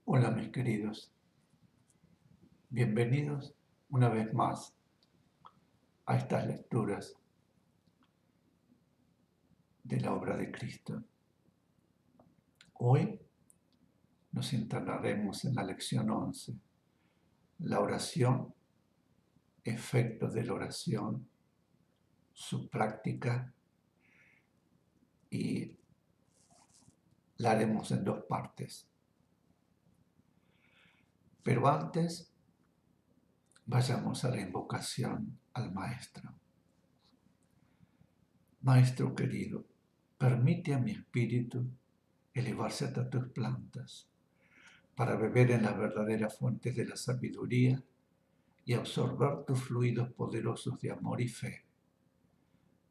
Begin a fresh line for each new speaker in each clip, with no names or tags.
Hola mis queridos, bienvenidos una vez más a estas lecturas de la obra de Cristo. Hoy nos internaremos en la lección 11, la oración, efectos de la oración, su práctica, y la haremos en dos partes. Pero antes, vayamos a la invocación al Maestro. Maestro querido, permite a mi espíritu elevarse hasta tus plantas, para beber en las verdaderas fuentes de la sabiduría y absorber tus fluidos poderosos de amor y fe,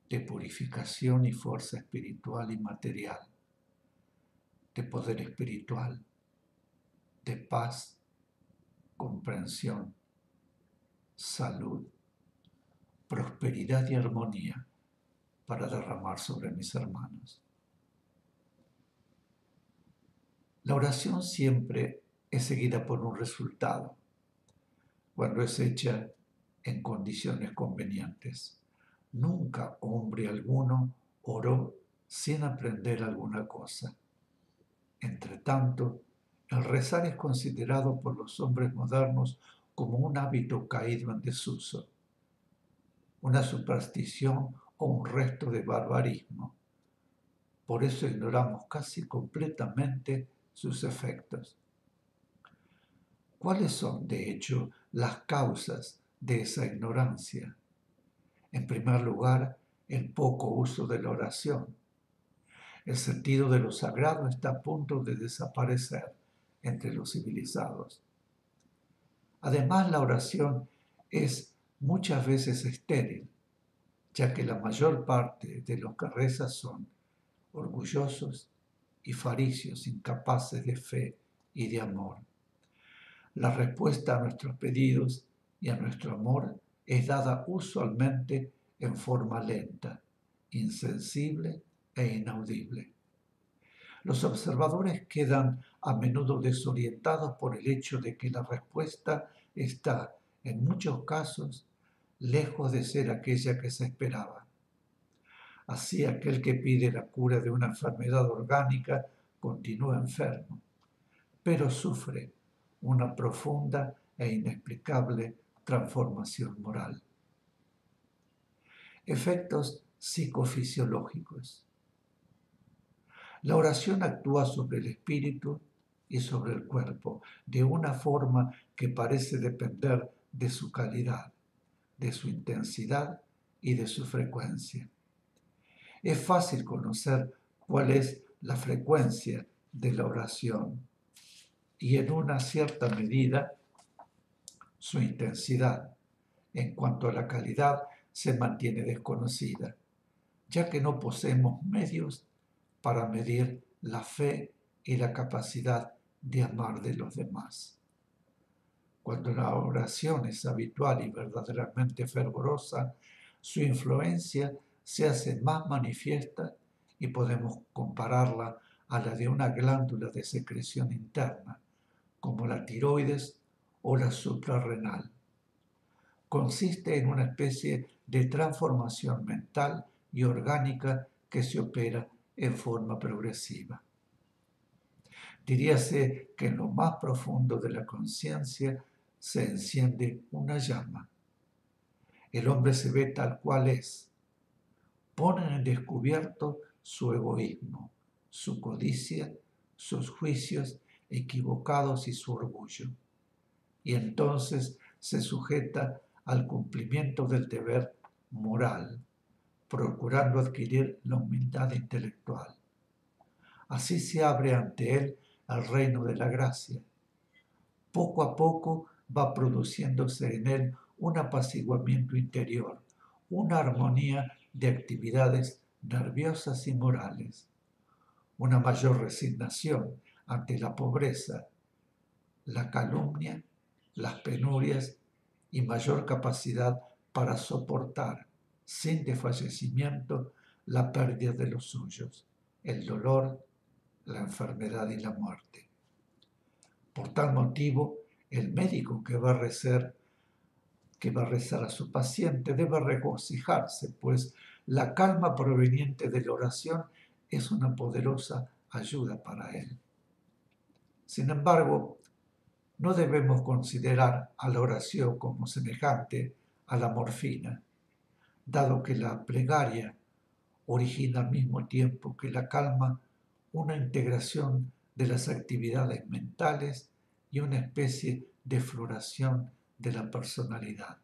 de purificación y fuerza espiritual y material, de poder espiritual, de paz, comprensión, salud, prosperidad y armonía para derramar sobre mis hermanos. La oración siempre es seguida por un resultado, cuando es hecha en condiciones convenientes. Nunca hombre alguno oró sin aprender alguna cosa. Entre tanto, el rezar es considerado por los hombres modernos como un hábito caído en desuso, una superstición o un resto de barbarismo. Por eso ignoramos casi completamente sus efectos. ¿Cuáles son, de hecho, las causas de esa ignorancia? En primer lugar, el poco uso de la oración. El sentido de lo sagrado está a punto de desaparecer entre los civilizados. Además, la oración es muchas veces estéril, ya que la mayor parte de los que rezan son orgullosos y faricios, incapaces de fe y de amor. La respuesta a nuestros pedidos y a nuestro amor es dada usualmente en forma lenta, insensible e inaudible. Los observadores quedan a menudo desorientados por el hecho de que la respuesta está, en muchos casos, lejos de ser aquella que se esperaba. Así, aquel que pide la cura de una enfermedad orgánica continúa enfermo, pero sufre una profunda e inexplicable transformación moral. Efectos psicofisiológicos. La oración actúa sobre el espíritu y sobre el cuerpo de una forma que parece depender de su calidad, de su intensidad y de su frecuencia. Es fácil conocer cuál es la frecuencia de la oración y en una cierta medida su intensidad. En cuanto a la calidad, se mantiene desconocida, ya que no poseemos medios para medir la fe y la capacidad de amar de los demás. Cuando la oración es habitual y verdaderamente fervorosa, su influencia se hace más manifiesta y podemos compararla a la de una glándula de secreción interna, como la tiroides o la suprarrenal. Consiste en una especie de transformación mental y orgánica que se opera en forma progresiva. Diríase que en lo más profundo de la conciencia se enciende una llama. El hombre se ve tal cual es. Pone en descubierto su egoísmo, su codicia, sus juicios equivocados y su orgullo. Y entonces se sujeta al cumplimiento del deber moral, procurando adquirir la humildad intelectual. Así se abre ante él el reino de la gracia. Poco a poco va produciéndose en él un apaciguamiento interior, una armonía de actividades nerviosas y morales, una mayor resignación ante la pobreza, la calumnia, las penurias y mayor capacidad para soportar sin desfallecimiento la pérdida de los suyos, el dolor, la enfermedad y la muerte. Por tal motivo, el médico que va a rezar a su paciente debe regocijarse, pues la calma proveniente de la oración es una poderosa ayuda para él. Sin embargo, no debemos considerar a la oración como semejante a la morfina, dado que la plegaria origina al mismo tiempo que la calma una integración de las actividades mentales y una especie de floración de la personalidad.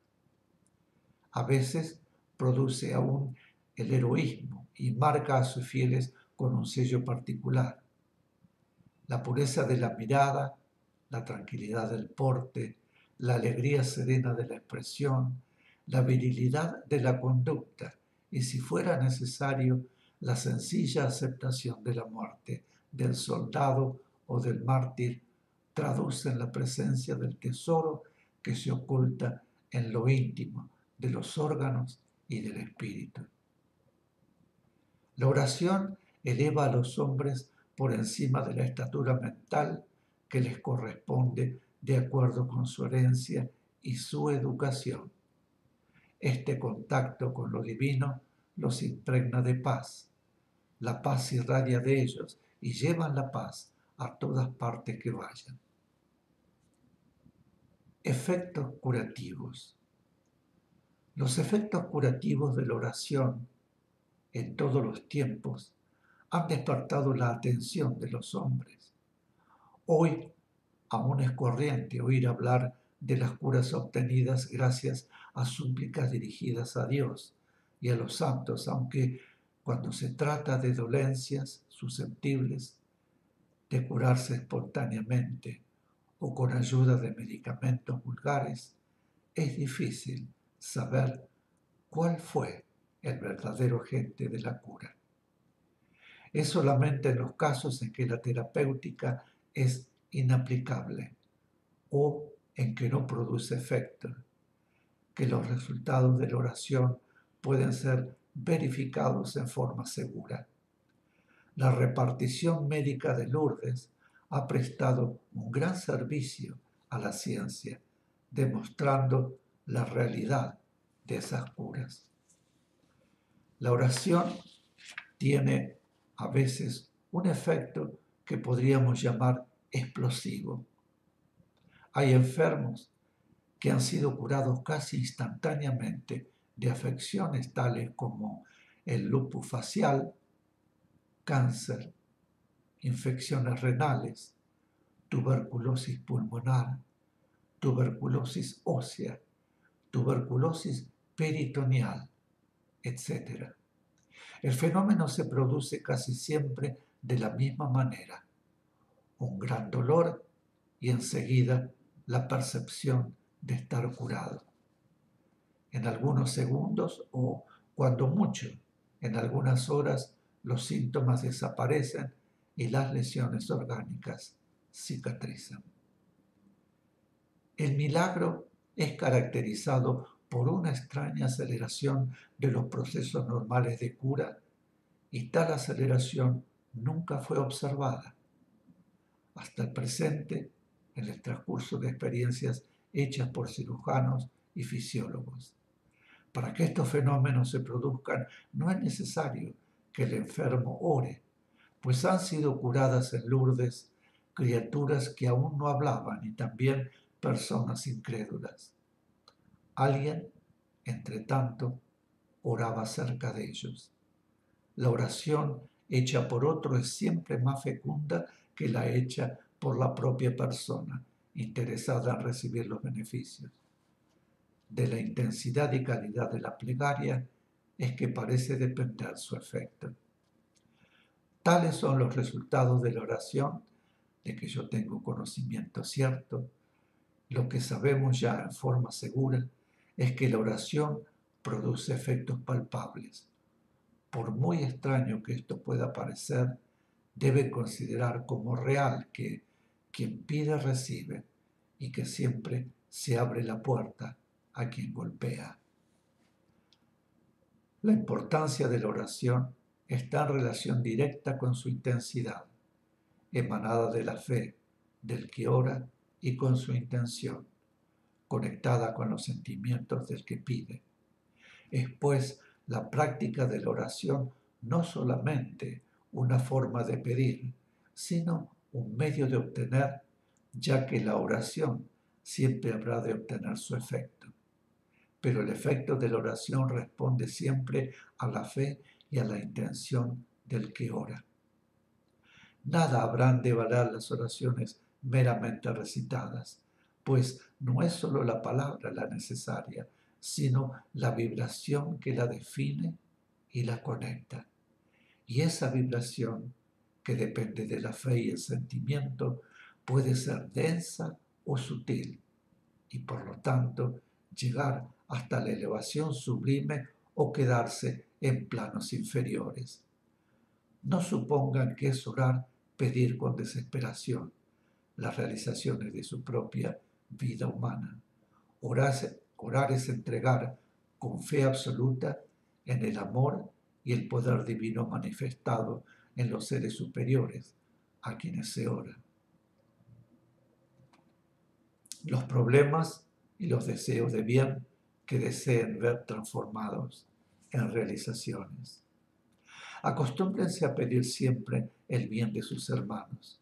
A veces produce aún el heroísmo y marca a sus fieles con un sello particular. La pureza de la mirada, la tranquilidad del porte, la alegría serena de la expresión, la virilidad de la conducta y, si fuera necesario, la sencilla aceptación de la muerte del soldado o del mártir traducen la presencia del tesoro que se oculta en lo íntimo de los órganos y del espíritu. La oración eleva a los hombres por encima de la estatura mental que les corresponde de acuerdo con su herencia y su educación. Este contacto con lo divino los impregna de paz. La paz irradia de ellos y llevan la paz a todas partes que vayan. Efectos curativos. Los efectos curativos de la oración en todos los tiempos han despertado la atención de los hombres. Hoy aún es corriente oír hablar de las curas obtenidas gracias a súplicas dirigidas a Dios y a los santos, aunque cuando se trata de dolencias susceptibles de curarse espontáneamente o con ayuda de medicamentos vulgares, es difícil saber cuál fue el verdadero agente de la cura. Es solamente en los casos en que la terapéutica es inaplicable o en que no produce efecto, que los resultados de la oración pueden ser verificados en forma segura. La repartición médica de Lourdes ha prestado un gran servicio a la ciencia, demostrando la realidad de esas curas. La oración tiene a veces un efecto que podríamos llamar explosivo. Hay enfermos que han sido curados casi instantáneamente de afecciones tales como el lupus facial, cáncer, infecciones renales, tuberculosis pulmonar, tuberculosis ósea, tuberculosis peritoneal, etc. El fenómeno se produce casi siempre de la misma manera. Un gran dolor y enseguida la percepción de estar curado. En algunos segundos o, cuando mucho, en algunas horas, los síntomas desaparecen y las lesiones orgánicas cicatrizan. El milagro es caracterizado por una extraña aceleración de los procesos normales de cura y tal aceleración nunca fue observada. Hasta el presente, en el transcurso de experiencias hechas por cirujanos y fisiólogos. Para que estos fenómenos se produzcan, no es necesario que el enfermo ore, pues han sido curadas en Lourdes criaturas que aún no hablaban y también personas incrédulas. Alguien, entre tanto, oraba cerca de ellos. La oración hecha por otro es siempre más fecunda que la hecha por la propia persona, interesada en recibir los beneficios. De la intensidad y calidad de la plegaria es que parece depender su efecto. Tales son los resultados de la oración, de que yo tengo conocimiento cierto. Lo que sabemos ya en forma segura es que la oración produce efectos palpables. Por muy extraño que esto pueda parecer, debe considerar como real que quien pide recibe y que siempre se abre la puerta a quien golpea. La importancia de la oración está en relación directa con su intensidad, emanada de la fe, del que ora y con su intención, conectada con los sentimientos del que pide. Es pues la práctica de la oración no solamente una forma de pedir, sino un medio de obtener, ya que la oración siempre habrá de obtener su efecto. Pero el efecto de la oración responde siempre a la fe y a la intención del que ora. Nada habrán de valer las oraciones meramente recitadas, pues no es sólo la palabra la necesaria, sino la vibración que la define y la conecta. Y esa vibración, que depende de la fe y el sentimiento, puede ser densa o sutil, y por lo tanto llegar hasta la elevación sublime o quedarse en planos inferiores. No supongan que es orar pedir con desesperación las realizaciones de su propia vida humana. Orar es entregar con fe absoluta en el amor y el poder divino manifestado en los seres superiores a quienes se ora. Los problemas y los deseos de bien que deseen ver transformados en realizaciones. Acostúmbrense a pedir siempre el bien de sus hermanos.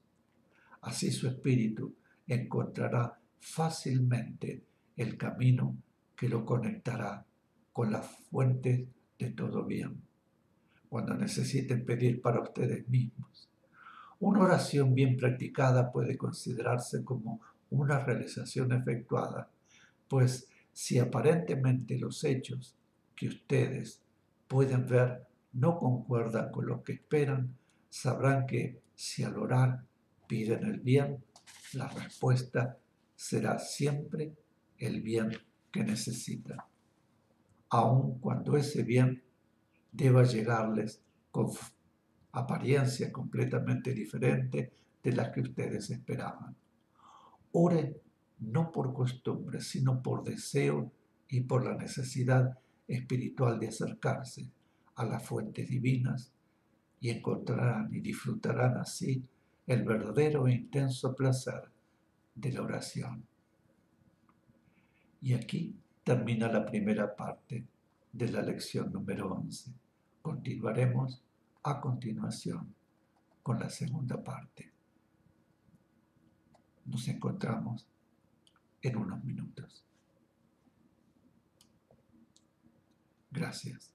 Así su espíritu encontrará fácilmente el camino que lo conectará con la fuente de todo bien, cuando necesiten pedir para ustedes mismos. Una oración bien practicada puede considerarse como una realización efectuada, pues si aparentemente los hechos que ustedes pueden ver no concuerdan con lo que esperan, sabrán que si al orar piden el bien, la respuesta será siempre el bien que necesitan, aun cuando ese bien deba llegarles con apariencia completamente diferente de la que ustedes esperaban. Oren no por costumbre, sino por deseo y por la necesidad espiritual de acercarse a las fuentes divinas, y encontrarán y disfrutarán así el verdadero e intenso placer de la oración. Y aquí termina la primera parte de la lección número 11. Continuaremos a continuación con la segunda parte. Nos encontramos en unos minutos. Gracias.